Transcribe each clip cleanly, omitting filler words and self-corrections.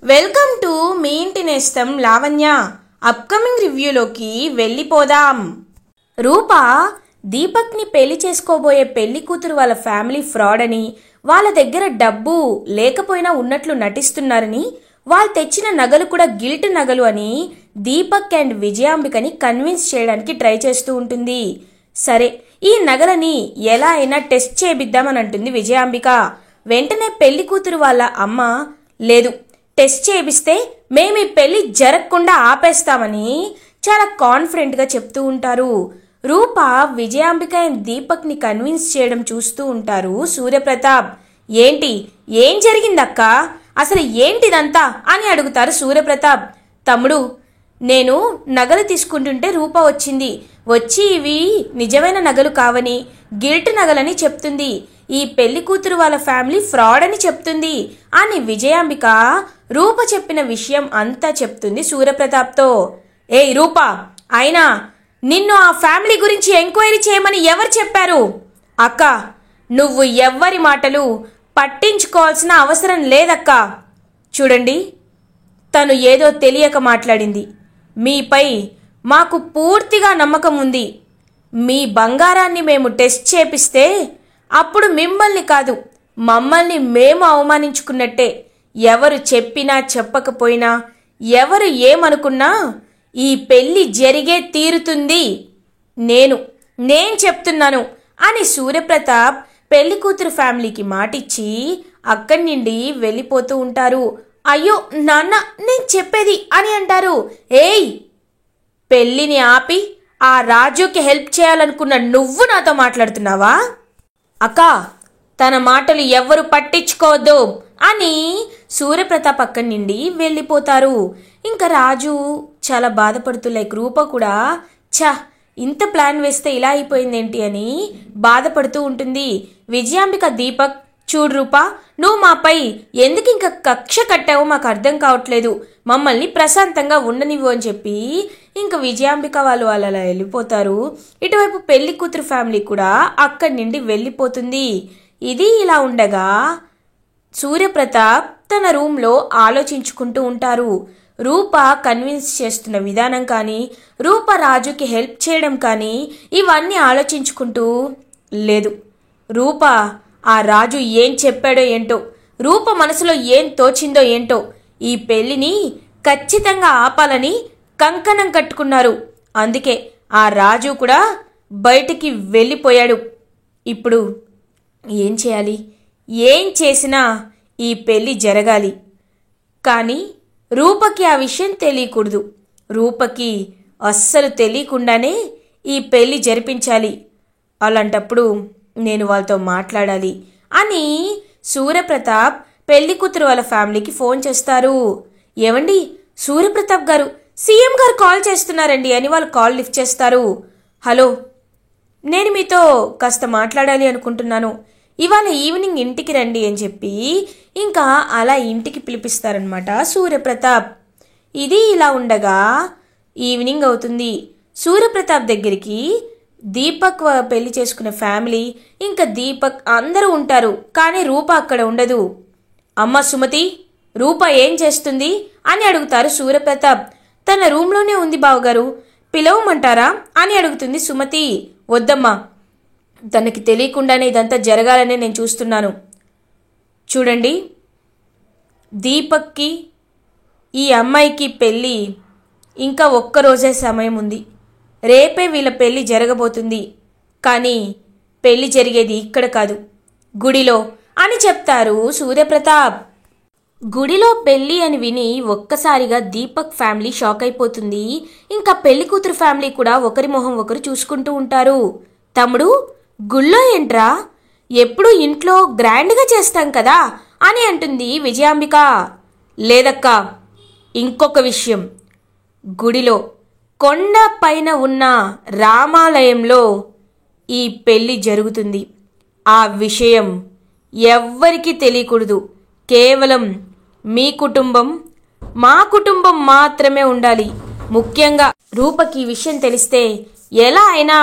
Welcome to me ఇంటి నేస్తం Lavanya. Upcoming రివ్యూలోకి వెళ్ళిపోదాం. రూప దీపక్ని పెళ్లి చేసుకోబోయే పెళ్లి కూతురు వాళ్ళ ఫ్యామిలీ ఫ్రాడ్ అని, వాళ్ళ దగ్గర డబ్బు లేకపోయినా ఉన్నట్లు నటిస్తున్నారని, వాళ్ళు తెచ్చిన నగలు కూడా గిల్ట్ నగలు అని దీపక్ అండ్ విజయాంబికని కన్విన్స్ చేయడానికి ట్రై చేస్తూ ఉంటుంది. సరే, ఈ నగలని ఎలా అయినా టెస్ట్ చేపిద్దామని అంటుంది విజయాంబిక. వెంటనే పెళ్లి కూతురు వాళ్ళ అమ్మ, లేదు టెస్ట్ చేపిస్తే మేము ఈ పెళ్లి జరగకుండా ఆపేస్తామని చాలా కాన్ఫిడెంట్గా చెప్తూ ఉంటారు. రూప విజయాంబిక అండ్ దీపక్ని కన్విన్స్ చేయడం చూస్తూ ఉంటారు సూర్యప్రతాప్. ఏంటి, ఏం జరిగిందక్క, అసలు ఏంటిదంతా అని అడుగుతారు సూర్యప్రతాప్. తమ్ముడు, నేను నగలు తీసుకుంటుంటే రూప వచ్చి ఇవి నిజమైన నగలు కావని, గిల్ట్ నగలని చెప్తుంది. ఈ పెళ్లి కూతురు వాళ్ళ ఫ్యామిలీ ఫ్రాడ్ అని చెప్తుంది అని విజయాంబిక రూప చెప్పిన విషయం అంతా చెప్తుంది సూర్యప్రతాప్తో. ఏయ్ రూప, అయినా నిన్ను ఆ ఫ్యామిలీ గురించి ఎంక్వైరీ చేయమని ఎవరు చెప్పారు? అక్క, నువ్వు ఎవ్వరి మాటలు పట్టించుకోవాల్సిన అవసరం లేదక్క. చూడండి, తను ఏదో తెలియక మాట్లాడింది. మీపై మాకు పూర్తిగా నమ్మకం ఉంది. మీ బంగారాన్ని మేము టెస్ట్ చేపిస్తే అప్పుడు మిమ్మల్ని కాదు, మమ్మల్ని మేము అవమానించుకున్నట్టే. ఎవరు చెప్పినా చెప్పకపోయినా, ఎవరు ఏమనుకున్నా ఈ పెళ్లి జరిగే తీరుతుంది. నేను చెప్తున్నాను అని సూర్యప్రతాప్ పెళ్లి కూతురు ఫ్యామిలీకి మాటిచ్చి అక్కడి నుండి వెళ్ళిపోతూ ఉంటారు. అయ్యో నాన్న, నేను చెప్పేది అని అంటారు. ఏయ్, పెళ్లిని ఆపి ఆ రాజుకి హెల్ప్ చేయాలనుకున్న నువ్వు నాతో మాట్లాడుతున్నావా? అక్క, తన మాటలు ఎవ్వరు పట్టించుకోవద్దు అని సూర్యప్రతాప్ అక్కడి నుండి వెళ్ళిపోతారు. ఇంకా రాజు చాలా బాధపడుతూ రూప కూడా ఇంత ప్లాన్ వేస్తే ఇలా అయిపోయిందేంటి అని బాధపడుతూ ఉంటుంది. విజయాంబిక, దీపక్, చూడు రూప, నువ్వు మాపై ఎందుకు ఇంకా కక్ష కట్టావో మాకు అర్థం కావట్లేదు, మమ్మల్ని ప్రశాంతంగా ఉండనివ్వు అని చెప్పి ఇంకా విజయాంబిక వాళ్ళు అలా వెళ్ళిపోతారు. ఇటువైపు పెళ్లి కూతురు ఫ్యామిలీ కూడా అక్కడి నుండి వెళ్ళిపోతుంది. ఇది ఇలా ఉండగా సూర్యప్రతాప్ తన రూమ్లో ఆలోచించుకుంటూ ఉంటారు. రూప కన్విన్స్ చేస్తున్న విధానం కానీ, రూప రాజుకి హెల్ప్ చేయడం కానీ ఇవన్నీ ఆలోచించుకుంటూ, లేదు రూప ఆ రాజు ఏం చెప్పాడో ఏంటో, రూప మనసులో ఏం తోచిందో ఏంటో, ఈ పెళ్లిని ఖచ్చితంగా ఆపాలని కంకణం కట్టుకున్నారు. అందుకే ఆ రాజు కూడా బయటికి వెళ్ళిపోయాడు. ఇప్పుడు ఏం చేయాలి? ఏం చేసినా ఈ పెళ్లి జరగాలి. కానీ రూపకి ఆ విషయం తెలియకూడదు. రూపకి అస్సలు తెలియకుండానే ఈ పెళ్లి జరిపించాలి. అలాంటప్పుడు నేను వాళ్ళతో మాట్లాడాలి అని సూర్యప్రతాప్ పెళ్లి కూతురు వాళ్ళ ఫ్యామిలీకి ఫోన్ చేస్తారు. ఏమండి, సూర్యప్రతాప్ గారు, సీఎం గారు కాల్ చేస్తున్నారండి అని వాళ్ళు కాల్ లిఫ్ట్ చేస్తారు. హలో, నేను మీతో కాస్త మాట్లాడాలి అనుకుంటున్నాను, ఇవాళ ఈవినింగ్ ఇంటికి రండి అని చెప్పి ఇంకా అలా ఇంటికి పిలిపిస్తారనమాట సూర్యప్రతాప్. ఇది ఇలా ఉండగా ఈవినింగ్ అవుతుంది. సూర్యప్రతాప్ దగ్గరికి దీపక్ పెళ్లి చేసుకునే ఫ్యామిలీ ఇంకా దీపక్ అందరూ ఉంటారు. కానీ రూప అక్కడ ఉండదు. అమ్మ సుమతి, రూప ఏం చేస్తుంది అని అడుగుతారు సూర్యప్రతాప్. తన రూమ్లోనే ఉంది బావగారు, పిలవమంటారా అని అడుగుతుంది సుమతి. వద్దమ్మా, తనకి తెలియకుండానే ఇదంతా జరగాలనే నేను చూస్తున్నాను. చూడండి, దీపక్కి ఈ అమ్మాయికి పెళ్ళి ఇంకా ఒక్కరోజే సమయం ఉంది. రేపే వీళ్ళ పెళ్ళి జరగబోతుంది. కానీ పెళ్ళి జరిగేది ఇక్కడ కాదు, గుడిలో అని చెప్తారు సూర్యప్రతాప్. గుడిలో పెళ్ళి అని విని ఒక్కసారిగా దీపక్ ఫ్యామిలీ షాక్ అయిపోతుంది. ఇంకా పెళ్లి కూతురు ఫ్యామిలీ కూడా ఒకరి మొహం ఒకరు చూసుకుంటూ ఉంటారు. తమ్ముడు, గుళ్ళో ఏంట్రా, ఎప్పుడు ఇంట్లో గ్రాండ్గా చేస్తాం కదా అని అంటుంది విజయాంబిక. లేదక్కా, ఇంకొక విషయం, గుడిలో కొండ పైన ఉన్న రామాలయంలో ఈ పెళ్ళి జరుగుతుంది. ఆ విషయం ఎవ్వరికీ తెలియకూడదు. కేవలం మీ కుటుంబం, మా కుటుంబం మాత్రమే ఉండాలి. ముఖ్యంగా రూపకి ఈ విషయం తెలిస్తే ఎలా అయినా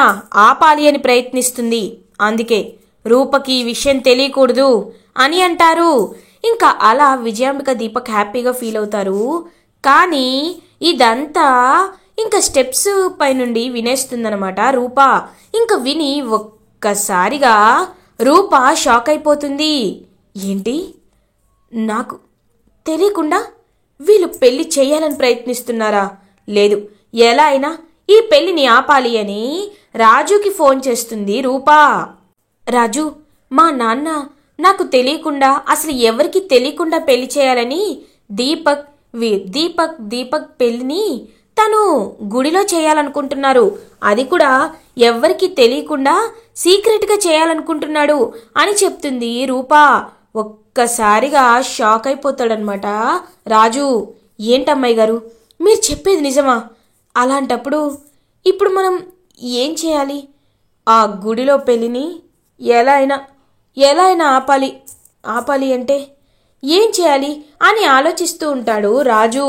ఆపాలి అని ప్రయత్నిస్తుంది. అందుకే రూపకి ఈ విషయం తెలియకూడదు అని అంటారు. ఇంకా అలా విజయాంబిక దీపక్ హ్యాపీగా ఫీల్ అవుతారు. కానీ ఇదంతా ఇంకా స్టెప్స్ పైనుండి వినేస్తుందనమాట రూప. ఇంకా విని ఒక్కసారిగా రూప షాక్ అయిపోతుంది. ఏంటి, నాకు తెలియకుండా వీళ్ళు పెళ్లి చేయాలని ప్రయత్నిస్తున్నారా? లేదు, ఎలా అయినా ఈ పెళ్లిని ఆపాలి అని రాజుకి ఫోన్ చేస్తుంది రూపా. రాజు, మా నాన్న నాకు తెలియకుండా, అసలు ఎవరికి తెలియకుండా పెళ్లి చేయాలని దీపక్ పెళ్లిని తను గుడిలో చేయాలనుకుంటున్నారు. అది కూడా ఎవ్వరికి తెలియకుండా సీక్రెట్గా చేయాలనుకుంటున్నాడు అని చెప్తుంది రూపా. ఒక్కసారిగా షాక్ అయిపోతాడనమాట రాజు. ఏంటమ్మాయి గారు, మీరు చెప్పేది నిజమా? అలాంటప్పుడు ఇప్పుడు మనం ఏం చేయాలి? ఆ గుడిలో పెళ్లిని ఎలా అయినా ఆపాలి అంటే ఏం చేయాలి అని ఆలోచిస్తూ ఉంటాడు రాజు.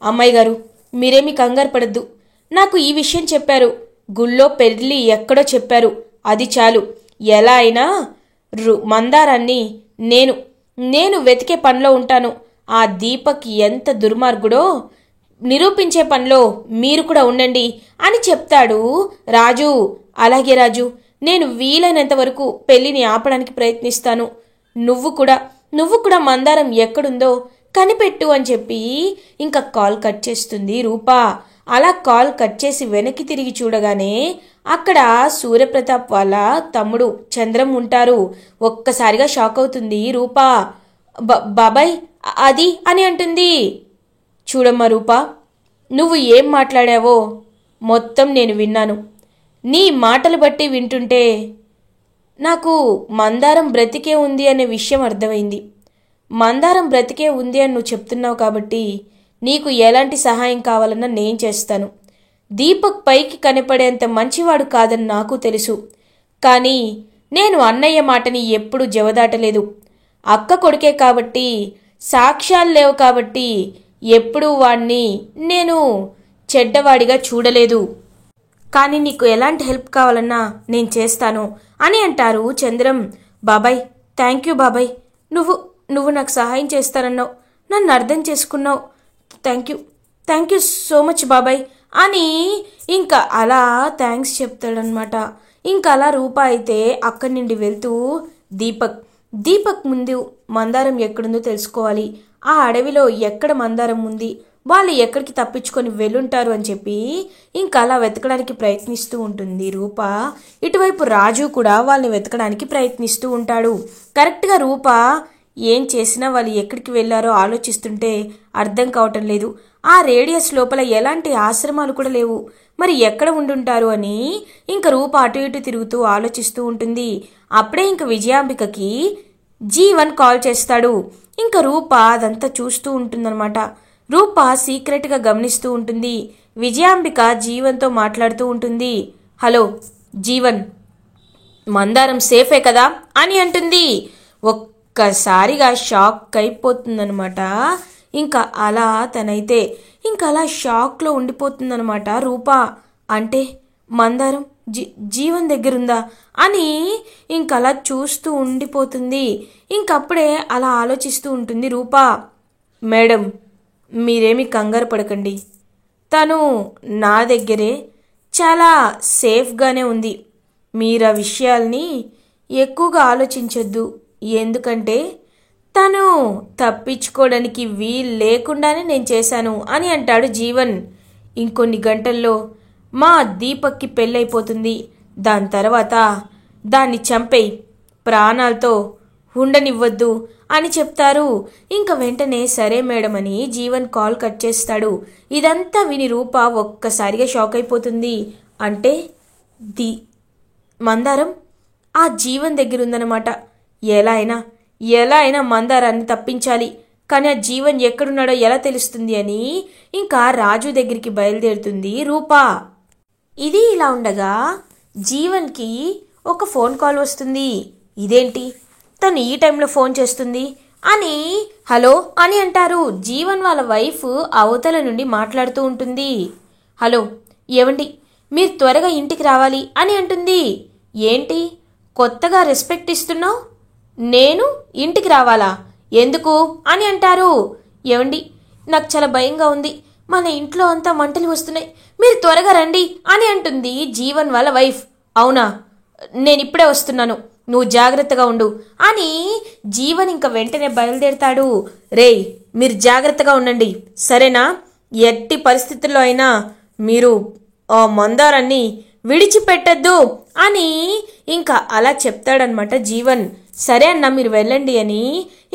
అమ్మాయి గారు, మీరేమీ కంగారు పడద్దు. నాకు ఈ విషయం చెప్పారు, గుళ్ళో పెళ్లి ఎక్కడో చెప్పారు, అది చాలు. ఎలా అయినా మందారాన్ని నేను వెతికే పనిలో ఉంటాను. ఆ దీపక్ ఎంత దుర్మార్గుడో నిరూపించే పనిలో మీరు కూడా ఉండండి అని చెప్తాడు రాజు. అలాగే రాజు, నేను వీలైనంత వరకు పెళ్లిని ఆపడానికి ప్రయత్నిస్తాను. నువ్వు కూడా మందారం ఎక్కడుందో కనిపెట్టు అని చెప్పి ఇంకా కాల్ కట్ చేస్తుంది రూపా. అలా కాల్ కట్ చేసి వెనక్కి తిరిగి చూడగానే అక్కడ సూర్యప్రతాప్ వాళ్ళ తమ్ముడు చంద్రం ఉంటారు. ఒక్కసారిగా షాక్ అవుతుంది రూపా. బాబాయ్ అది అని అంటుంది. చూడమ్మా రూపా, నువ్వు ఏం మాట్లాడావో మొత్తం నేను విన్నాను. నీ మాటలు బట్టి వింటుంటే నాకు మందారం బ్రతికే ఉంది అనే విషయం అర్థమైంది. మందారం బ్రతికే ఉంది అని నువ్వు చెప్తున్నావు కాబట్టి నీకు ఎలాంటి సహాయం కావాలన్నా నేను చేస్తాను. దీపక్ పైకి కనపడేంత మంచివాడు కాదని నాకు తెలుసు. కానీ నేను అన్నయ్య మాటని ఎప్పుడూ జవదాటలేదు. అక్క కొడుకే కాబట్టి, సాక్ష్యాలు లేవు కాబట్టి ఎప్పుడూ వాణ్ణి నేను చెడ్డవాడిగా చూడలేదు. కానీ నీకు ఎలాంటి హెల్ప్ కావాలన్నా నేను చేస్తాను అని అంటారు చంద్రం. బాబాయ్, థ్యాంక్ యూ బాబాయ్. నువ్వు నాకు సహాయం చేస్తానన్నావు, నన్ను అర్థం చేసుకున్నావు. థ్యాంక్ యూ సో మచ్ బాబాయ్ అని ఇంకా అలా థ్యాంక్స్ చెప్తాడనమాట. ఇంకా అలా రూప అయితే అక్కడి నుండి వెళ్తూ దీపక్ ముందు మందారం ఎక్కడుందో తెలుసుకోవాలి. ఆ అడవిలో ఎక్కడ మందారం ఉంది, వాళ్ళు ఎక్కడికి తప్పించుకొని వెళ్ళుంటారు అని చెప్పి ఇంకా అలా వెతకడానికి ప్రయత్నిస్తూ ఉంటుంది రూప. ఇటువైపు రాజు కూడా వాళ్ళని వెతకడానికి ప్రయత్నిస్తూ ఉంటాడు. కరెక్ట్గా రూప ఏం చేసినా వాళ్ళు ఎక్కడికి వెళ్ళారో ఆలోచిస్తుంటే అర్థం కావటం లేదు. ఆ రేడియస్ లోపల ఎలాంటి ఆశ్రమాలు కూడా లేవు, మరి ఎక్కడ ఉండుంటారు అని ఇంకా రూప అటు ఇటు తిరుగుతూ ఆలోచిస్తూ ఉంటుంది. అప్పుడే ఇంకా విజయాంబికకి జీవన్ కాల్ చేస్తాడు. ఇంకా రూప అదంతా చూస్తూ ఉంటుందన్నమాట. రూప సీక్రెట్గా గమనిస్తూ ఉంటుంది. విజయాంబిక జీవన్తో మాట్లాడుతూ ఉంటుంది. హలో జీవన్, మందారం సేఫే కదా అని అంటుంది. ఒక్కసారిగా షాక్ అయిపోతుందనమాట. ఇంకా అలా తనైతే ఇంకా అలా షాక్లో ఉండిపోతుందనమాట రూప. అంటే మందారం జీవన్ దగ్గరుందా అని ఇంకలా చూస్తూ ఉండిపోతుంది. ఇంకప్పుడే అలా ఆలోచిస్తూ ఉంటుంది రూప. మేడం, మీరేమీ కంగారు పడకండి, తను నా దగ్గరే చాలా సేఫ్గానే ఉంది. మీరు ఆ విషయాల్ని ఎక్కువగా ఆలోచించొద్దు. ఎందుకంటే తను తప్పించుకోవడానికి వీలు లేకుండానే నేను చేశాను అని అంటాడు జీవన్. ఇంకొన్ని గంటల్లో మా దీపక్కి పెళ్ళైపోతుంది. దాని తర్వాత దాన్ని చంపేయి, ప్రాణాలతో ఉండనివ్వద్దు అని చెప్తారు. ఇంకా వెంటనే సరే మేడం అని జీవన్ కాల్ కట్ చేస్తాడు. ఇదంతా విని రూప ఒక్కసారిగా షాక్ అయిపోతుంది. అంటే మందారం ఆ జీవన్ దగ్గర ఉందన్నమాట. ఎలా అయినా మందారాన్ని తప్పించాలి. కానీ ఆ జీవన్ ఎక్కడున్నాడో ఎలా తెలుస్తుంది అని ఇంకా రాజు దగ్గరికి బయలుదేరుతుంది రూప. ఇది ఇలా ఉండగా జీవన్కి ఒక ఫోన్ కాల్ వస్తుంది. ఇదేంటి తను ఈ టైంలో ఫోన్ చేస్తుంది అని హలో అని అంటారు. జీవన్ వాళ్ళ వైఫ్ అవతల నుండి మాట్లాడుతూ ఉంటుంది. హలో ఏవండి, మీరు త్వరగా ఇంటికి రావాలి అని అంటుంది. ఏంటి కొత్తగా రెస్పెక్ట్ ఇస్తున్నావు? నేను ఇంటికి రావాలా? ఎందుకు అని అంటారు. ఏమండి, నాకు చాలా భయంగా ఉంది, మన ఇంట్లో అంతా మంటలు వస్తున్నాయి, మీరు త్వరగా రండి అని అంటుంది జీవన్ వాళ్ళ వైఫ్. అవునా, నేను ఇప్పుడే వస్తున్నాను, నువ్వు జాగ్రత్తగా ఉండు అని జీవన్ ఇంక వెంటనే బయలుదేరతాడు. రేయ్, మీరు జాగ్రత్తగా ఉండండి సరేనా, ఎట్టి పరిస్థితుల్లో అయినా మీరు ఆ మందారాన్ని విడిచిపెట్టద్దు అని ఇంకా అలా చెప్తాడనమాట జీవన్. సరే అన్న, మీరు వెళ్ళండి అని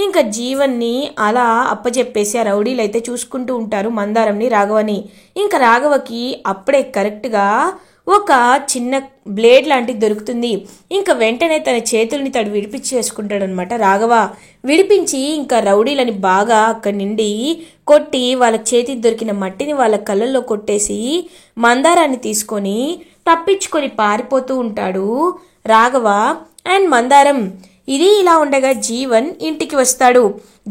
ఇంకా జీవన్ని అలా అప్పచెప్పేసి ఆ రౌడీలు అయితే చూసుకుంటూ ఉంటారు మందారంని, రాఘవని. ఇంకా రాఘవకి అప్పుడే కరెక్ట్గా ఒక చిన్న బ్లేడ్ లాంటిది దొరుకుతుంది. ఇంకా వెంటనే తన చేతుల్ని తడు విడిపించేసుకుంటాడనమాట రాఘవ. విడిపించి ఇంకా రౌడీలని బాగా అక్కడి నుండి కొట్టి వాళ్ళ చేతికి దొరికిన మట్టిని వాళ్ళ కళ్ళల్లో కొట్టేసి మందారాన్ని తీసుకొని తప్పించుకొని పారిపోతూ ఉంటాడు రాఘవ అండ్ మందారం. ఇది ఇలా ఉండగా జీవన్ ఇంటికి వస్తాడు.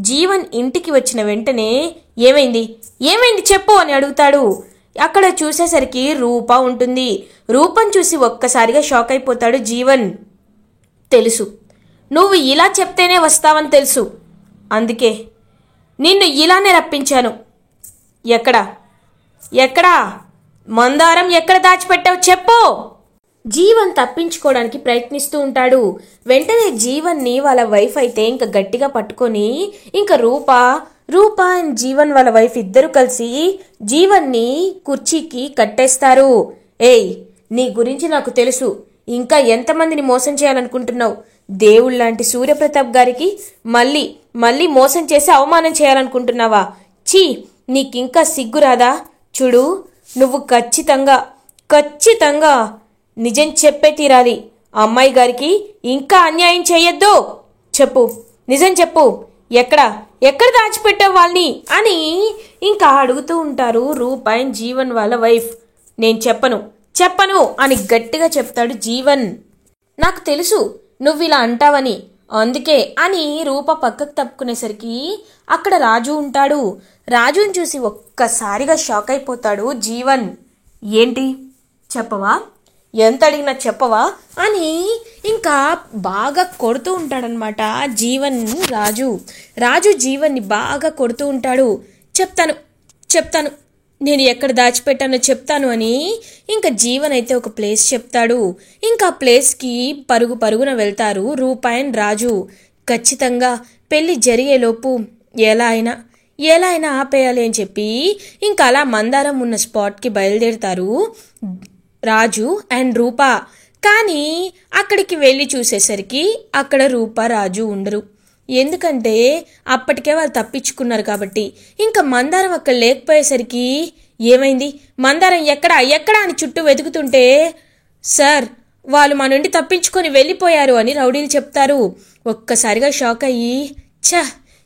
జీవన్ ఇంటికి వచ్చిన వెంటనే ఏమైంది ఏమైంది చెప్పు అని అడుగుతాడు. అక్కడ చూసేసరికి రూప ఉంటుంది. రూపం చూసి ఒక్కసారిగా షాక్ అయిపోతాడు జీవన్. తెలుసు, నువ్వు ఇలా చెప్తేనే వస్తావని తెలుసు, అందుకే నిన్ను ఇలానే రప్పించాను. ఎక్కడా ఎక్కడా మందారం ఎక్కడ దాచిపెట్టావు చెప్పు. జీవన్ తప్పించుకోవడానికి ప్రయత్నిస్తూ ఉంటాడు. వెంటనే జీవన్ని వాళ్ళ వైఫ్ అయితే ఇంకా గట్టిగా పట్టుకొని ఇంకా రూప అండ్ జీవన్ వాళ్ళ వైఫ్ ఇద్దరు కలిసి జీవన్ని కుర్చీకి కట్టేస్తారు. ఏయ్, నీ గురించి నాకు తెలుసు, ఇంకా ఎంతమందిని మోసం చేయాలనుకుంటున్నావు? దేవుళ్ళలాంటి సూర్యప్రతాప్ గారికి మళ్ళీ మోసం చేసి అవమానం చేయాలనుకుంటున్నావా? చీ, నీకింకా సిగ్గురాదా? చూడు, నువ్వు ఖచ్చితంగా నిజం చెప్పే తీరాలి. అమ్మాయి గారికి ఇంకా అన్యాయం చెయ్యొద్దు. చెప్పు, నిజం చెప్పు, ఎక్కడ దాచిపెట్టావు వాళ్ళని అని ఇంకా అడుగుతూ ఉంటారు రూప అండ్ జీవన్ వాళ్ళ వైఫ్. నేను చెప్పను అని గట్టిగా చెప్తాడు జీవన్. నాకు తెలుసు నువ్వు ఇలా అంటావని, అందుకే అని రూప పక్కకు తప్పుకునేసరికి అక్కడ రాజు ఉంటాడు. రాజుని చూసి ఒక్కసారిగా షాక్ అయిపోతాడు జీవన్. ఏంటి, చెప్పవా? ఎంత అడిగినా చెప్పవా అని ఇంకా బాగా కొడుతూ ఉంటాడనమాట జీవన్. రాజు జీవన్ని బాగా కొడుతూ ఉంటాడు. చెప్తాను నేను ఎక్కడ దాచిపెట్టానో చెప్తాను అని ఇంకా జీవన్ అయితే ఒక ప్లేస్ చెప్తాడు. ఇంకా ఆ ప్లేస్కి పరుగున వెళ్తారు రూప అండ్ రాజు. ఖచ్చితంగా పెళ్లి జరిగేలోపు ఎలా అయినా ఆపేయాలి అని చెప్పి ఇంకా అలా మందారం ఉన్న స్పాట్కి బయలుదేరుతారు రాజు అండ్ రూప. కానీ అక్కడికి వెళ్ళి చూసేసరికి అక్కడ రూప రాజు ఉండరు. ఎందుకంటే అప్పటికే వాళ్ళు తప్పించుకున్నారు కాబట్టి. ఇంకా మందారం అక్కడ లేకపోయేసరికి ఏమైంది, మందారం ఎక్కడా అని చుట్టూ వెతుకుతుంటే, సార్ వాళ్ళు మా నుండి తప్పించుకొని వెళ్ళిపోయారు అని రౌడీలు చెప్తారు. ఒక్కసారిగా షాక్ అయ్యి,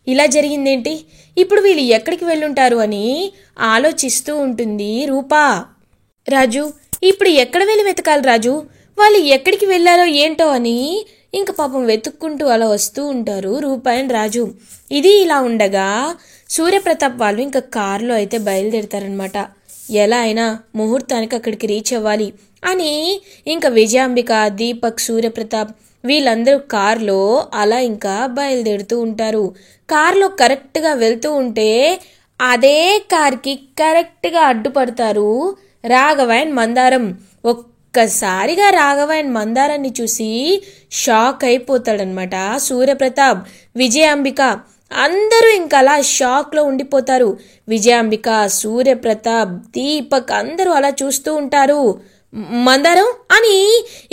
ఇలా జరిగిందేంటి, ఇప్పుడు వీళ్ళు ఎక్కడికి వెళ్ళుంటారు అని ఆలోచిస్తూ ఉంటుంది రూప. రాజు, ఇప్పుడు ఎక్కడ వెళ్ళి వెతకాలి రాజు, వాళ్ళు ఎక్కడికి వెళ్ళారో ఏంటో అని ఇంక పాపం వెతుక్కుంటూ అలా వస్తూ ఉంటారు రూప అండ్ రాజు. ఇది ఇలా ఉండగా సూర్యప్రతాప్ వాళ్ళు ఇంకా కారులో అయితే బయలుదేరుతారనమాట. ఎలా అయినా ముహూర్తానికి అక్కడికి రీచ్ అవ్వాలి అని ఇంకా విజయాంబిక, దీపక్, సూర్యప్రతాప్ వీళ్ళందరూ కారులో అలా ఇంకా బయలుదేరుతూ ఉంటారు. కారులో కరెక్ట్గా వెళ్తూ ఉంటే అదే కార్కి కరెక్ట్గా అడ్డుపడతారు రాఘవ అండ్ మందారం. ఒక్కసారిగా రాఘవ అండ్ మందారాన్ని చూసి షాక్ అయిపోతాడనమాట సూర్యప్రతాప్, విజయాంబిక. అందరూ ఇంకా అలా షాక్లో ఉండిపోతారు. విజయాంబిక, సూర్యప్రతాప్, దీపక్ అందరూ అలా చూస్తూ ఉంటారు. మందారం అని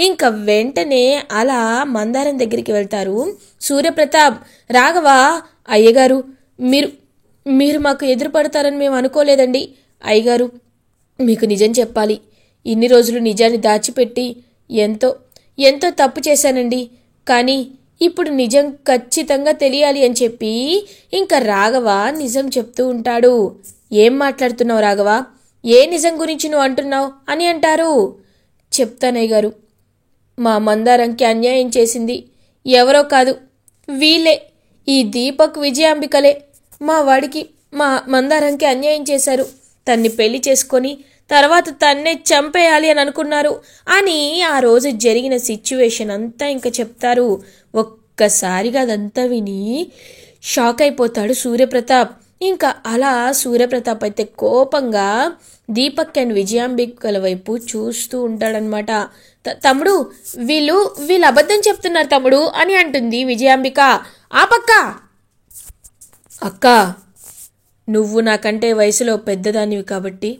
ఇంకా వెంటనే అలా మందారం దగ్గరికి వెళ్తారు సూర్యప్రతాప్. రాఘవ, అయ్యగారు మీరు మాకు ఎదురుపడతారని మేము అనుకోలేదండి. అయ్యగారు, మీకు నిజం చెప్పాలి, ఇన్ని రోజులు నిజాన్ని దాచిపెట్టి ఎంతో తప్పు చేశానండి. కానీ ఇప్పుడు నిజం ఖచ్చితంగా తెలియాలి అని చెప్పి ఇంకా రాఘవ నిజం చెప్తూ ఉంటాడు. ఏం మాట్లాడుతున్నావు రాఘవ, ఏ నిజం గురించి నువ్వు అంటున్నావు అని అంటారు. చెప్తానయ్య గారు, మా మందారంకి అన్యాయం చేసింది ఎవరో కాదు, వీళ్ళే, ఈ దీపక్, విజయాంబికలే మా మందారంకి అన్యాయం చేశారు. తన్ని పెళ్లి చేసుకొని తర్వాత తన్నే చంపేయాలి అని అనుకున్నారు అని ఆ రోజు జరిగిన సిచ్యువేషన్ అంతా ఇంకా చెప్తారు. ఒక్కసారిగా అదంతా విని షాక్ అయిపోతాడు సూర్యప్రతాప్. ఇంకా అలా సూర్యప్రతాప్ అయితే కోపంగా దీపక్ అండ్ విజయాంబికల వైపు చూస్తూ ఉంటాడనమాట. తమ్ముడు వీళ్ళు అబద్ధం చెప్తున్నారు తమ్ముడు అని అంటుంది విజయాంబిక. ఆ పక్క అక్క, నువ్వు నాకంటే వయసులో పెద్దదానివి కాబట్టి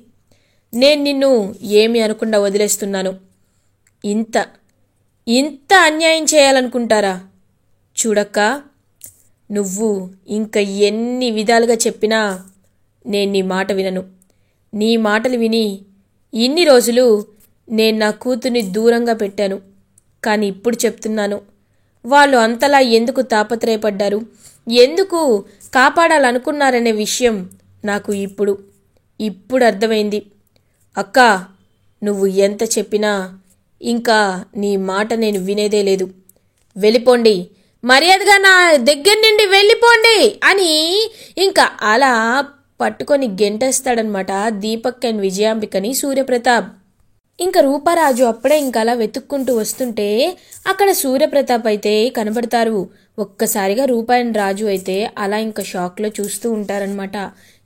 నేను నిన్ను ఏమీ అనకుండా వదిలేస్తున్నాను. ఇంత ఇంత అన్యాయం చేయాలనుకుంటారా? చూడక్క, నువ్వు ఇంకా ఎన్ని విధాలుగా చెప్పినా నేను నీ మాట వినను. నీ మాటలు విని ఇన్ని రోజులు నేను నా కూతుర్ని దూరంగా పెట్టాను. కానీ ఇప్పుడు చెప్తున్నాను, వాళ్ళు అంతలా ఎందుకు తాపత్రయపడ్డారు, ఎందుకు కాపాడాలనుకున్నారనే విషయం నాకు ఇప్పుడు అర్థమైంది. అక్క, నువ్వు ఎంత చెప్పినా ఇంకా నీ మాట నేను వినేదే లేదు. వెళ్ళిపోండి, మర్యాదగా నా దగ్గర నుండి వెళ్ళిపోండి అని ఇంకా అలా పట్టుకొని గెంటేస్తాడనమాట దీపక్ అండ్ విజయాంబికని సూర్యప్రతాప్. ఇంకా రూపారాజు అప్పుడే ఇంకా అలా వెతుక్కుంటూ వస్తుంటే అక్కడ సూర్యప్రతాప్ అయితే కనబడతారు. ఒక్కసారిగా రూపా అండ్ రాజు అయితే అలా ఇంకా షాక్లో చూస్తూ ఉంటారనమాట.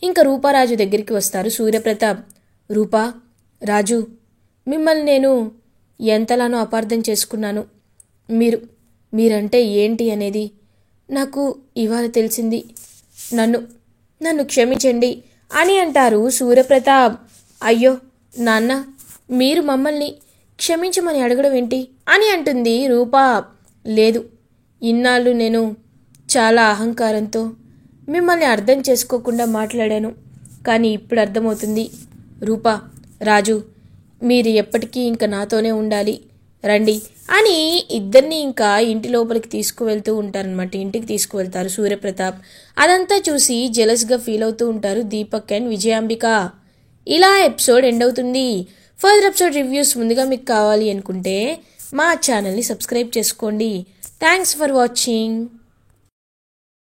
ఇంకా రూపారాజు దగ్గరికి వస్తారు సూర్యప్రతాప్. రూపా, రాజు, మిమ్మల్ని నేను ఎంతలానో అపార్థం చేసుకున్నాను. మీరంటే ఏంటి అనేది నాకు ఇవాళ తెలిసింది. నన్ను క్షమించండి అని అంటారు సూర్యప్రతాప్. అయ్యో నాన్న, మీరు మమ్మల్ని క్షమించమని అడగడం ఏంటి అని అంటుంది రూపా. లేదు, ఇన్నాళ్ళు నేను చాలా అహంకారంతో మిమ్మల్ని అర్థం చేసుకోకుండా మాట్లాడాను. కానీ ఇప్పుడు అర్థమవుతుంది. రూపా, రాజు, మీరు ఎప్పటికీ ఇంకా నాతోనే ఉండాలి, రండి అని ఇద్దరిని ఇంకా ఇంటి లోపలికి తీసుకువెళ్తూ ఉంటారనమాట. ఇంటికి తీసుకువెళ్తారు సూర్యప్రతాప్. అదంతా చూసి జెలస్గా ఫీల్ అవుతూ ఉంటారు దీపక్ అండ్ విజయాంబిక. ఇలా ఎపిసోడ్ ఎండ్ అవుతుంది. ఫర్దర్ ఎపిసోడ్ రివ్యూస్ ముందుగా మీకు కావాలి అనుకుంటే మా ఛానల్ని సబ్స్క్రైబ్ చేసుకోండి. Thanks for watching.